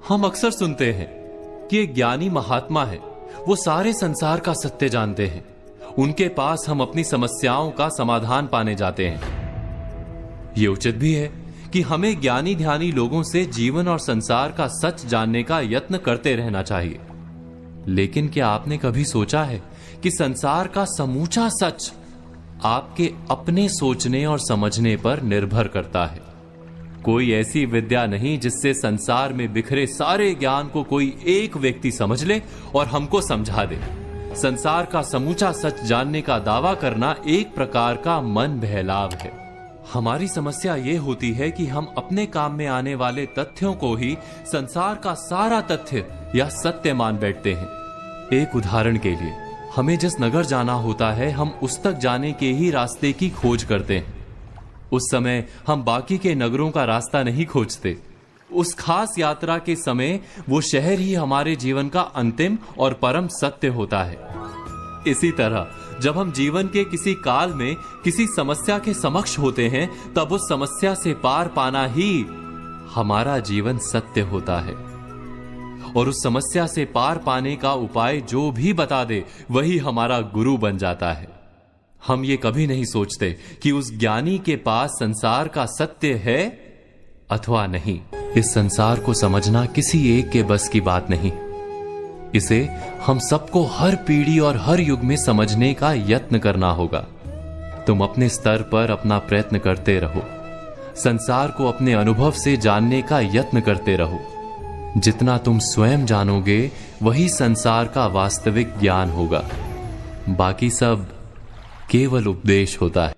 हम अक्सर सुनते हैं कि एक ज्ञानी महात्मा है, वो सारे संसार का सत्य जानते हैं, उनके पास हम अपनी समस्याओं का समाधान पाने जाते हैं। ये उचित भी है कि हमें ज्ञानी ध्यानी लोगों से जीवन और संसार का सच जानने का यत्न करते रहना चाहिए। लेकिन क्या आपने कभी सोचा है कि संसार का समूचा सच आपके अपने सोचने और समझने पर निर्भर करता है। कोई ऐसी विद्या नहीं जिससे संसार में बिखरे सारे ज्ञान को कोई एक व्यक्ति समझ ले और हमको समझा दे। संसार का समूचा सच जानने का दावा करना एक प्रकार का मन बहलाव है। हमारी समस्या यह होती है कि हम अपने काम में आने वाले तथ्यों को ही संसार का सारा तथ्य या सत्य मान बैठते हैं। एक उदाहरण के लिए, हमें जिस नगर जाना होता है, हम उस तक जाने के ही रास्ते की खोज करते हैं। उस समय हम बाकी के नगरों का रास्ता नहीं खोजते। उस खास यात्रा के समय वो शहर ही हमारे जीवन का अंतिम और परम सत्य होता है। इसी तरह जब हम जीवन के किसी काल में किसी समस्या के समक्ष होते हैं, तब उस समस्या से पार पाना ही हमारा जीवन सत्य होता है। और उस समस्या से पार पाने का उपाय जो भी बता दे, वही हमारा गुरु बन जाता है। हम ये कभी नहीं सोचते कि उस ज्ञानी के पास संसार का सत्य है अथवा नहीं। इस संसार को समझना किसी एक के बस की बात नहीं। इसे हम सबको हर पीढ़ी और हर युग में समझने का यत्न करना होगा। तुम अपने स्तर पर अपना प्रयत्न करते रहो। संसार को अपने अनुभव से जानने का यत्न करते रहो। जितना तुम स्वयं जानोगे, वही संसार का वास्तविक ज्ञान होगा। बाकी सब केवल उपदेश होता है।